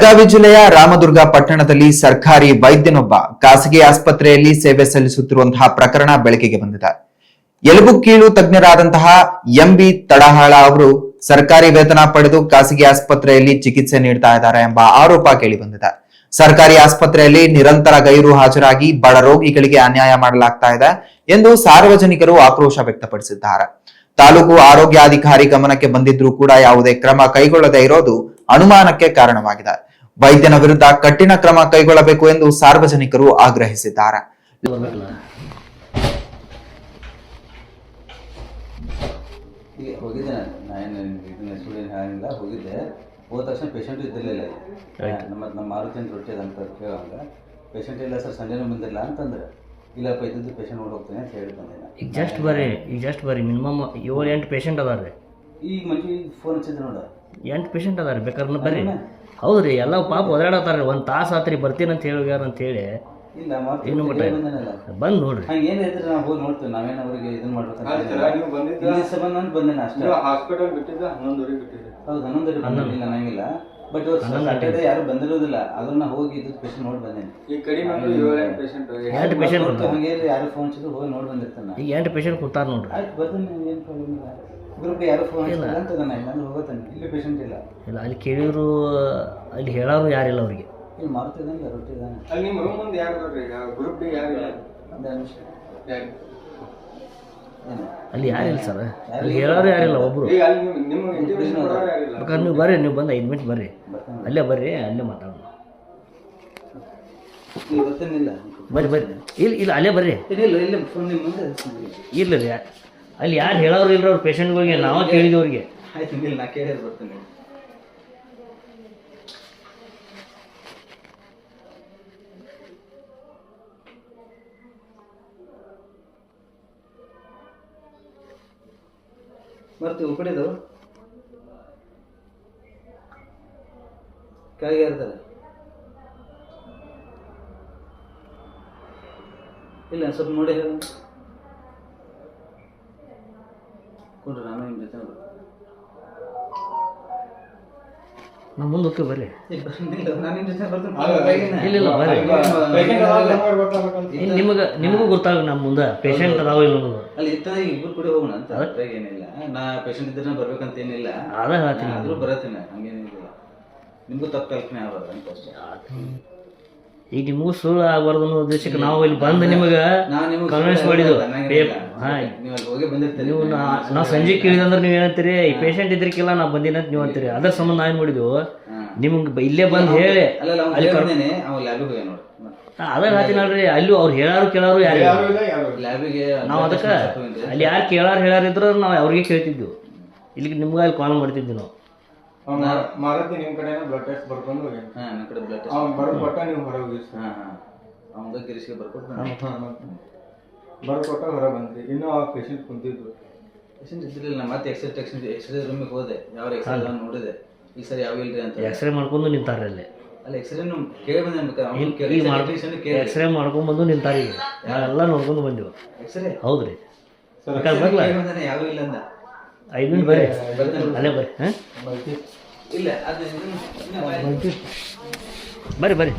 ಬೆಳಗಾವಿ ಜಿಲ್ಲೆಯ ರಾಮದುರ್ಗ ಪಟ್ಟಣದಲ್ಲಿ ಸರ್ಕಾರಿ ವೈದ್ಯನೊಬ್ಬ ಖಾಸಗಿ ಆಸ್ಪತ್ರೆಯಲ್ಲಿ ಸೇವೆ ಸಲ್ಲಿಸುತ್ತಿರುವಂತಹ ಪ್ರಕರಣ ಬೆಳಕಿಗೆ ಬಂದಿದೆ. ಎಲುಬು ಕೀಲು ತಜ್ಞರಾದಂತಹ ಎಂಬಿ ತಡಹಾಳ ಅವರು ಸರ್ಕಾರಿ ವೇತನ ಪಡೆದು ಖಾಸಗಿ ಆಸ್ಪತ್ರೆಯಲ್ಲಿ ಚಿಕಿತ್ಸೆ ನೀಡ್ತಾ ಇದ್ದಾರೆ ಎಂಬ ಆರೋಪ ಕೇಳಿ ಬಂದಿದೆ. ಸರ್ಕಾರಿ ಆಸ್ಪತ್ರೆಯಲ್ಲಿ ನಿರಂತರ ಗೈರು ಹಾಜರಾಗಿ ಬಡ ರೋಗಿಗಳಿಗೆ ಅನ್ಯಾಯ ಮಾಡಲಾಗ್ತಾ ಇದೆ ಎಂದು ಸಾರ್ವಜನಿಕರು ಆಕ್ರೋಶ ವ್ಯಕ್ತಪಡಿಸಿದ್ದಾರೆ. ತಾಲೂಕು ಆರೋಗ್ಯಾಧಿಕಾರಿ ಗಮನಕ್ಕೆ ಬಂದಿದ್ರೂ ಕೂಡ ಯಾವುದೇ ಕ್ರಮ ಕೈಗೊಳ್ಳದೇ ಇರೋದು ಅನುಮಾನಕ್ಕೆ ಕಾರಣವಾಗಿದೆ. ವೈದ್ಯನ ವಿರುದ್ಧ ಕಠಿಣ ಕ್ರಮ ಕೈಗೊಳ್ಳಬೇಕು ಎಂದು ಸಾರ್ವಜನಿಕರು ಆಗ್ರಹಿಸಿದ್ದಾರೆ. ಹೋಗಿದ್ದೆ ಹೋದ ತಕ್ಷಣ ಪೇಷಂಟ್ ಇದ್ದಿರಲಿಲ್ಲ. ನಮ್ಮ ಮಾರುತಿ ಅಂತ ರೊಟ್ಟಿ ಅಂತ ಕೇಳುವಾಗ ಪೇಷಂಟ್ ಇಲ್ಲ ಸರ್, ಸಂಡೇನೂ ಬಂದಿಲ್ಲ ಅಂತಂದ್ರೆ ಇಲ್ಲಪ್ಪ ಇದ್ದದ್ದು ಪೇಷಂಟ್ ನೋಡಿ ಹೋಗ್ತೇನೆ ಅಂತ ಹೇಳಿ ಬಂದಿಲ್ಲ. ಈಗ ಜಸ್ಟ್ ಬರ್ರಿ ಮಿನಿಮಮ್ 7-8 ಪೇಷಂಟ್ ಅದಾರ ರೀ. ಈಗ ಮಂಚಿ ಫೋನ್ ಹಚ್ಚಿದ್ರು ನೋಡ 8 ಪೇಷಂಟ್ ಅದಾರ ರೀ. ಬೇಕಾದ್ರೆ ಬರ್ರಿ. ಹೌದು ರೀ, ಎಲ್ಲ ಪಾಪ ಒದರಾಡತ್ತಾರ ರೀ. 1 ತಾಸು ಆತ್ರಿ ಬರ್ತೀನಿ ಅಂತ ಹೇಳ್ಯಾರ ಅಂತ ಹೇಳಿ ಇಲ್ಲ ಏನು ಬಂದು ನೋಡ್ರಿ. ಹಂಗೆ ಏನು ಹೇಳಿದ್ರೆ ನಾವು ಹೋಗಿ ನೋಡ್ತೀವಿ. ನಾವೇನು ಅವ್ರಿಗೆ ಇದನ್ನ ಮಾಡ್ಬೇಕಂತ ಬಂದೇನೆ ಅಷ್ಟೇ. ಹಾಸ್ಪಿಟಲ್ ಬಿಟ್ಟಿದ್ದ 11 ಬಿಟ್ಟಿದ್ದೆ. ಹೌದು 11 ಬಂದಿಲ್ಲ ನಂಗಿಲ್ಲ. ಬಟ್ ಸಾಟರ್ಡೆ ಯಾರು ಬಂದಿರೋದಿಲ್ಲ. ಅದನ್ನ ಹೋಗಿ ಇದು ಪೇಷಂಟ್ ನೋಡಿ ಬಂದೇನೆ. ಈ ಕಡಿಮೆ 7 ಪೇಷಂಟ್ ಹಂಗೆ ಯಾರು ಫೋನ್ ಹಚ್ಚಿದ್ರು ಹೋಗಿ ನೋಡಿ ಬಂದಿರ್ತಾನೆ. ಈಗ 8 ಪೇಷಂಟ್ ಕೂತಾರ ನೋಡ್ರಿ. ಆಯ್ತು ಬರ್ತೀನಿ, ಏನು ಪ್ರಾಬ್ಲಮ್ ಇಲ್ಲ. ಗ್ರೂಪ್ಗೆ ಯಾರು ಫೋನ್ ಹಚ್ಚಿಲ್ಲ ಅಂತ ನಾನು ಹೋಗತ್ತಾನೆ. ಇಲ್ಲಿ ಪೇಷಂಟ್ ಇಲ್ಲ. ಅಲ್ಲಿ ಕೇಳಿದ್ರು, ಅಲ್ಲಿ ಹೇಳೋರು ಯಾರಿಲ್ಲ ಅವ್ರಿಗೆ. ಇಲ್ಲಿ ಮಾರುತಿದಂಗೆ ರೊಟ್ಟಿ ಇದ್ದಾನೆ. ಅಲ್ಲಿ ನಿಮ್ಮ ರೂಮ್ ಮುಂದೆ ಯಾರು ನೋಡ್ರಿ, ಗ್ರೂಪ್ ಡಿ ಯಾರು ಇಲ್ಲ. ಅಲ್ಲಿ ಯಾರಿಲ್ಲ ಸರ್, ಅಲ್ಲಿ ಹೇಳೋರು ಯಾರಿಲ್ಲ. ಒಬ್ರು ಬೇಕಾದ್ರೆ ನೀವು ಬರ್ರಿ, ನೀವು ಬಂದು 5 ಮಿನಿಟ್ ಬರ್ರಿ, ಅಲ್ಲೇ ಬರ್ರಿ, ಅಲ್ಲೇ ಮಾತಾಡೋಣ. ಬರ್ರಿ ಇಲ್ಲ ಅಲ್ಲೇ ಬರ್ರಿ. ಇಲ್ಲ ರೀ, ಅಲ್ಲಿ ಯಾರು ಹೇಳೋರು ಇಲ್ರಿ ಅವ್ರ ಪೇಷಂಟ್ಗಳಿಗೆ. ನಾವು ಕೇಳಿದ್ವಿ ಅವ್ರಿಗೆ. ಆಯ್ತು ಇಲ್ಲ, ನಾ ಕೇಳಿದ್ರೆ ಬರ್ತೀನಿ. ಬರ್ತೀವಿ ಉಳ್ಕಡೆದು ಕೆಳಗೆ ಇರ್ತಾರೆ. ಇಲ್ಲ ಸ್ವಲ್ಪ ನೋಡಿ ಹೇಳ ಕೊಡ್ರಿ, ನಾನು ನಿಮ್ಮ ಜೊತೆ ನಾವು ಮುಂದೆ ಹೋಗ್ತೀವಿ ಬರ್ರಿ. ನಾನು ನಿಮ್ಮ ಜೊತೆ ಬರ್ತೀನಿ. ಇಲ್ಲ ಬರ್ರಿ, ನಿಮಗೂ ಗೊತ್ತಾಗ ನಮ್ಮ ಮುಂದೆ ಪೇಷಂಟ್ ಅದಾವ ಇಲ್ಲ ಅನ್ನೋದು. ಅಲ್ಲಿ ಇತ್ತ ಇಬ್ಬರು ಕೂಡ ಹೋಗೋಣ ಅಂತ ಏನಿಲ್ಲ. ನಾ ಪೇಷಂಟ್ ಇದ್ರೆ ಬರ್ಬೇಕಂತ ಏನಿಲ್ಲ. ಅದ ಹೇಳ್ತೀನಿ, ಆದ್ರೂ ಬರತ್ತೀನಿ, ಹಂಗೇನಿಲ್ಲ. ನಿಮಗೂ ತಪ್ಪು ಕಲ್ಪನೆ ಆಗ್ಬಾರ್ದು ಅಂತ ಅಷ್ಟೇ. ಈಗ ನಿಮಗೂ ಸುಳ್ಳು ಆಗ್ಬಾರ್ದು ಅನ್ನೋ ಉದ್ದೇಶಕ್ಕೆ ನಾವು ಇಲ್ಲಿ ಬಂದು ನಿಮಗೆ ಕನ್ವಿನ್ಸ್ ಮಾಡಿದ್ವು. ನೀವು ನಾವು ಸಂಜೆ ಕೇಳಿದಂದ್ರೆ ನೀವು ಏನಂತೀರಿ, ಈ ಪೇಷಂಟ್ ಇದ್ರಿಕಿಲ್ಲ ನಾ ಬಂದಿನ ಅಂತ ನೀವು ಅಂತೀರಿ. ಅದ್ರ ಸಂಬಂಧ ನಾವೇನು ಮಾಡಿದ್ವು, ನಿಮ್ಗೆ ಇಲ್ಲೇ ಬಂದು ಹೇಳಿ ಅದಾಗ ಹೇಳ್ತೀನಿ ನೋಡ್ರಿ. ಅಲ್ಲಿ ಅವ್ರು ಹೇಳಾರು ಕೇಳಾರು ಯಾರು ನಾವು ಅದಕ್ಕೆ ಅಲ್ಲಿ ಯಾರು ಕೇಳಾರು ಹೇಳಾರಿದ್ರು ನಾವು ಅವ್ರಿಗೆ ಕೇಳ್ತಿದ್ವಿ. ಇಲ್ಲಿಗೆ ನಿಮ್ಗೆ ಅಲ್ಲಿ ಕಾಲ್ ಮಾಡ್ತಿದ್ವಿ ನಾವು. ಮಾರತಿ ನಿಮ್ಮ ಕಡೆ ಬ್ಲಡ್ ಟೆಸ್ಟ್ ಬರ್ಕೊಂಡು ಹೋಗಿ. ನನ್ನ ಕಡೆ ಬ್ಲಡ್ ಟೆಸ್ಟ್ ಬರ್ಕೊಟ್ಟ ನೀವು ಹೊರಗೆ ಹೋಗಿ. ಅವಂಗ ಗಿರಿಸಿಗೆ ಬರ್ಕೊಟ್ಟು ಬರ್ಕೊಟ್ಟ ಹೊರ ಬಂದ್ರಿ. ಇನ್ನೂ ಆ ಪೇಷಂಟ್ ಕುಂತಿದ್ರು. ಪೇಷಂಟ್ ಇದ್ದಿರಲಿಲ್ಲ. ಮತ್ತೆ ಎಕ್ಸ್ರೇ ರೂಮಿಗೆ ಹೋದೆ. ಯಾವ ಎಕ್ಸ್ರೇ ನೋಡಿದೆ. ಈ ಸರಿ ಯಾವ ಇಲ್ರಿ ಅಂತ ಎಕ್ಸ್ರೇ ಮಾಡ್ಕೊಂಡು ನಿಂತಾರೆ ಅಲ್ಲಿ. ಅಲ್ಲಿ ಎಕ್ಸ್ರೇ ಕೇಳಿ ಬಂದೆ. ಎಕ್ಸ್ರೇ ಮಾಡ್ಕೊಂಡ್ ಬಂದು ನಿಂತಾರೆ. ಈಗ ಎಲ್ಲ ನೋಡ್ಕೊಂಡು ಬಂದಿವು. ಎಕ್ಸ್ರೇ ಹೌದ್ರಿ, ಯಾವ ಇಲ್ಲ ಅಂದ. 5 ಮಿನಿಟ್ ಬರ್ರಿ, ಅಲ್ಲೇ ಬರ್ರಿ. ಇಲ್ಲ ಬರ್ರಿ ಬರ್ರಿ.